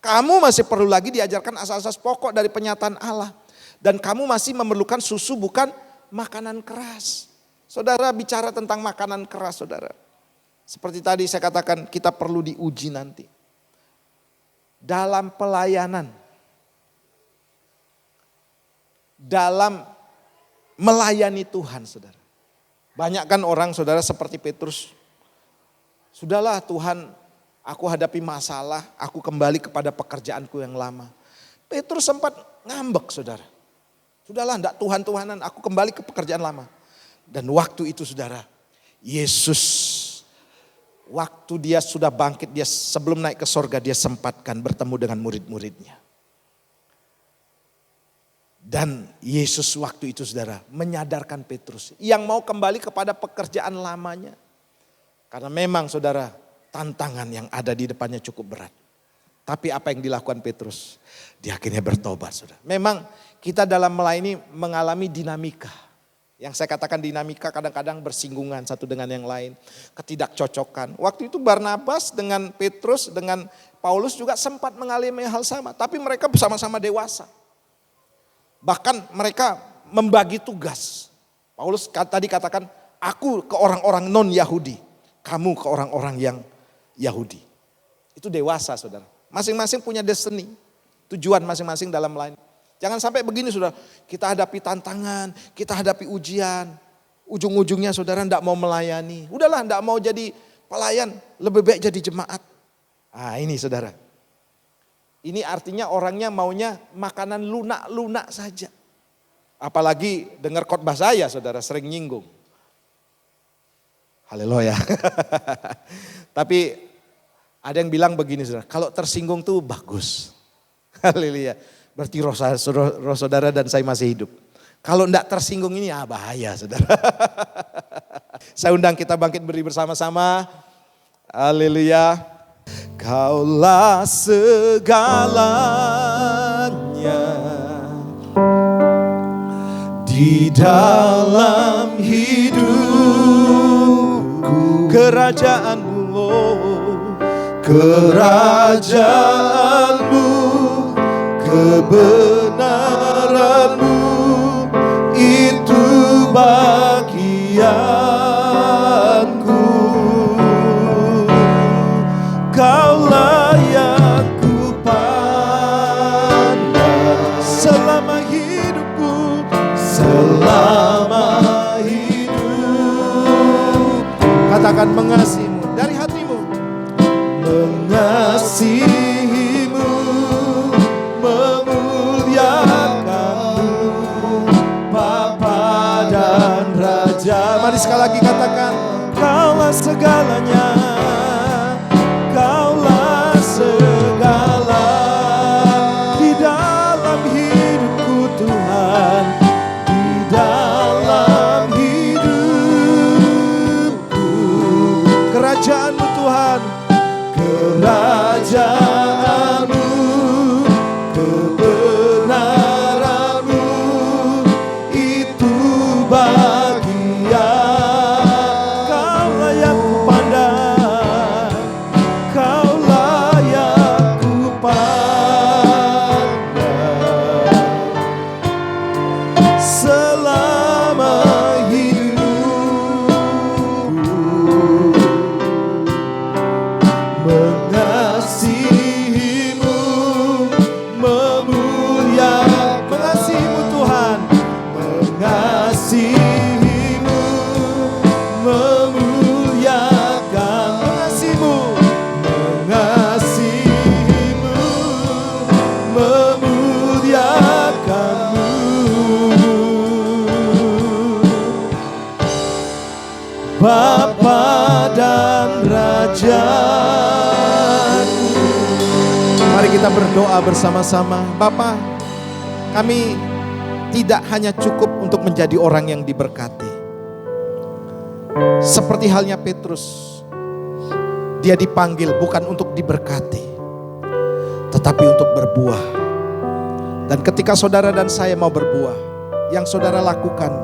Kamu masih perlu lagi diajarkan asas-asas pokok dari penyataan Allah. Dan kamu masih memerlukan susu bukan makanan keras. Saudara bicara tentang makanan keras, saudara. Seperti tadi saya katakan, kita perlu diuji nanti. Dalam pelayanan. Dalam melayani Tuhan, saudara. Banyak kan orang, saudara, seperti Petrus. Sudahlah Tuhan, aku hadapi masalah, aku kembali kepada pekerjaanku yang lama. Petrus sempat ngambek, saudara. Sudahlah, enggak Tuhan-Tuhanan, aku kembali ke pekerjaan lama. Dan waktu itu, saudara, Yesus, waktu dia sudah bangkit, dia sebelum naik ke sorga, dia sempatkan bertemu dengan murid-muridnya. Dan Yesus waktu itu, saudara, menyadarkan Petrus yang mau kembali kepada pekerjaan lamanya. Karena memang, saudara, tantangan yang ada di depannya cukup berat. Tapi apa yang dilakukan Petrus? Dia akhirnya bertobat, saudara. Memang kita dalam melayani mengalami dinamika. Yang saya katakan dinamika kadang-kadang bersinggungan satu dengan yang lain. Ketidakcocokan. Waktu itu Barnabas dengan Petrus, dengan Paulus juga sempat mengalami hal sama. Tapi mereka bersama-sama dewasa. Bahkan mereka membagi tugas. Paulus tadi katakan, aku ke orang-orang non-Yahudi, kamu ke orang-orang yang Yahudi. Itu dewasa saudara. Masing-masing punya destiny, tujuan masing-masing dalam lain. Jangan sampai begini saudara, kita hadapi tantangan, kita hadapi ujian. Ujung-ujungnya saudara tidak mau melayani. Udahlah tidak mau jadi pelayan, lebih baik jadi jemaat. Ah ini saudara. Ini artinya orangnya maunya makanan lunak-lunak saja. Apalagi dengar khotbah saya saudara sering nyinggung. Haleluya. Tapi ada yang bilang begini saudara, kalau tersinggung tuh bagus. Haleluya. Berarti roh saudara dan saya masih hidup. Kalau enggak tersinggung ini bahaya saudara. Saya undang kita bangkit berdiri bersama-sama. Haleluya. Kaulah segalanya di dalam hidupku. Kerajaanmu, kerajaanmu, kebenaranmu, itu bagianku. Kaulah yang ku pandang selama hidupku, selama hidup. Katakan mengasihimu dari hatimu. Mengasihimu, memuliakanmu, Bapa dan Raja. Mari sekali lagi katakan, kaulah segalanya, kaulah segala di dalam hidupku Tuhan, di dalam hidupku. Kerajaanmu Tuhan, kerajaanmu, kebenaranmu, itu bagian. Kaulah yang kupandang, kaulah yang kupandang selama hidupku. Mengasihimu, mengasihimu Tuhan, mengasihimu, memuliakan, mengasihimu, memuliakanmu, Bapa dan Raja. Mari kita berdoa bersama-sama. Bapa, kami tidak hanya cukup untuk menjadi orang yang diberkati. Seperti halnya Petrus, dia dipanggil bukan untuk diberkati, tetapi untuk berbuah. Dan ketika saudara dan saya mau berbuah, yang saudara lakukan,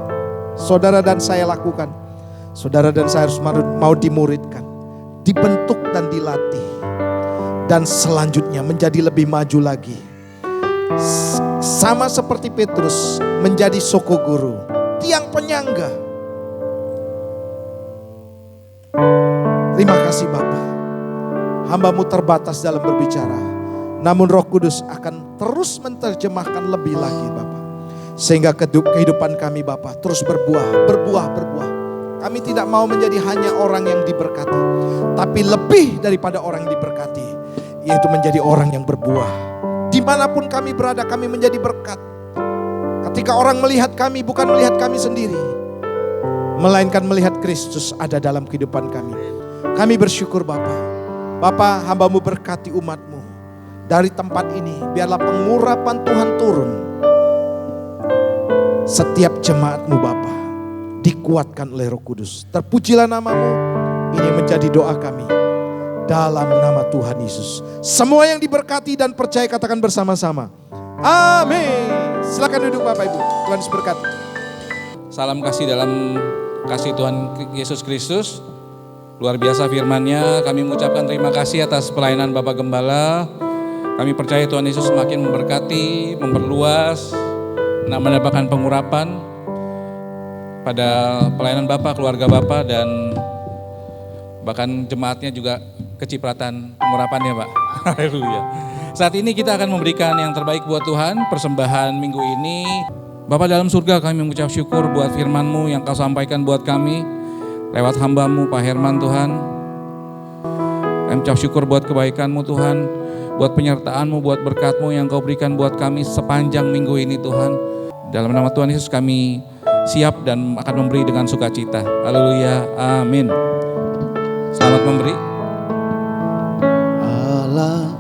saudara dan saya lakukan, saudara dan saya harus mau dimuridkan, dibentuk dan dilatih. Dan selanjutnya menjadi lebih maju lagi. Sama seperti Petrus menjadi soko guru, tiang penyangga. Terima kasih Bapa. Hamba-Mu terbatas dalam berbicara, namun Roh Kudus akan terus menerjemahkan lebih lagi Bapa. Sehingga kehidupan kami Bapa terus berbuah. Kami tidak mau menjadi hanya orang yang diberkati, tapi lebih daripada orang yang diberkati, yaitu menjadi orang yang berbuah. Dimanapun kami berada, kami menjadi berkat. Ketika orang melihat kami, bukan melihat kami sendiri, melainkan melihat Kristus ada dalam kehidupan kami. Kami bersyukur Bapa. Bapa, hamba-Mu berkati umat-Mu. Dari tempat ini, biarlah pengurapan Tuhan turun. Setiap jemaat-Mu Bapa dikuatkan oleh Roh Kudus. Terpujilah nama-Mu. Ini menjadi doa kami. Dalam nama Tuhan Yesus. Semua yang diberkati dan percaya katakan bersama-sama. Amin. Silakan duduk Bapak Ibu. Tuhan berkati. Salam kasih dalam kasih Tuhan Yesus Kristus. Luar biasa firman-Nya. Kami mengucapkan terima kasih atas pelayanan Bapak Gembala. Kami percaya Tuhan Yesus semakin memberkati, memperluas, mendapatkan pengurapan. pada pelayanan Bapak, keluarga Bapak, dan bahkan jemaatnya juga kecipratan pengurapannya Pak. Haleluya. Saat ini kita akan memberikan yang terbaik buat Tuhan, persembahan minggu ini. Bapa dalam surga, kami mengucap syukur buat firman-Mu yang Kau sampaikan buat kami lewat hamba-Mu Pak Herman Tuhan. Kami mengucap syukur buat kebaikan-Mu Tuhan, buat penyertaan-Mu, buat berkat-Mu yang Kau berikan buat kami sepanjang minggu ini Tuhan. Dalam nama Tuhan Yesus kami siap dan akan memberi dengan sukacita. Haleluya, amin. Selamat memberi. Allah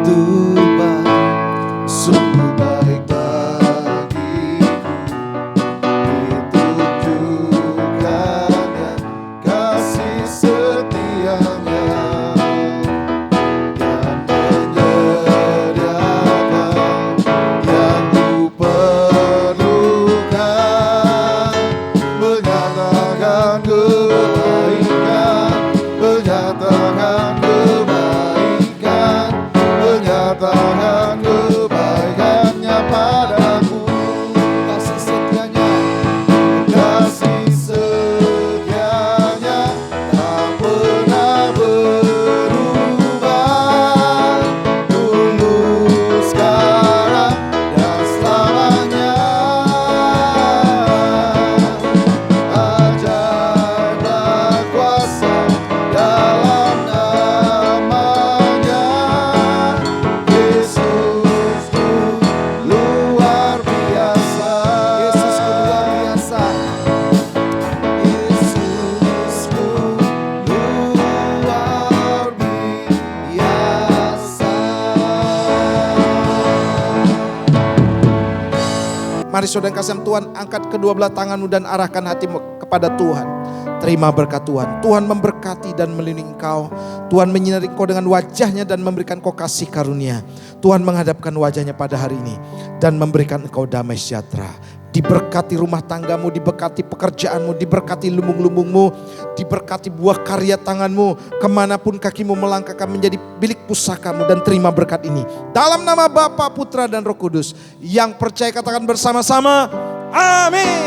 itu baik, sungguh baik bagiku. Itu juga kasih setianya yang menyediakan yang ku perlukan, menyatakan kebaikan, menyatakan kebaikan, menyatakan kebaikannya padaku. Kasih setianya, kasih setianya tak pernah berubah, dulu, sekarang, dan selamanya. Ajaib dan kuasa dalam namanya, Yesusku luar biasa. Yesusku luar biasa. Yesusku luar biasa. Mari saudara kasih Tuhan, angkat kedua belah tanganmu dan arahkan hatimu kepada Tuhan. Terima berkat Tuhan. Tuhan memberkati dan melindungi engkau. Tuhan menyinari engkau dengan wajahnya dan memberikan engkau kasih karunia. Tuhan menghadapkan wajahnya pada hari ini dan memberikan engkau damai sejahtera. Diberkati rumah tanggamu, diberkati pekerjaanmu, diberkati lumbung-lumbungmu, diberkati buah karya tanganmu. Kemanapun kakimu melangkah akan menjadi bilik pusakamu, dan terima berkat ini. Dalam nama Bapa, Putra, dan Roh Kudus. Yang percaya katakan bersama-sama, amin.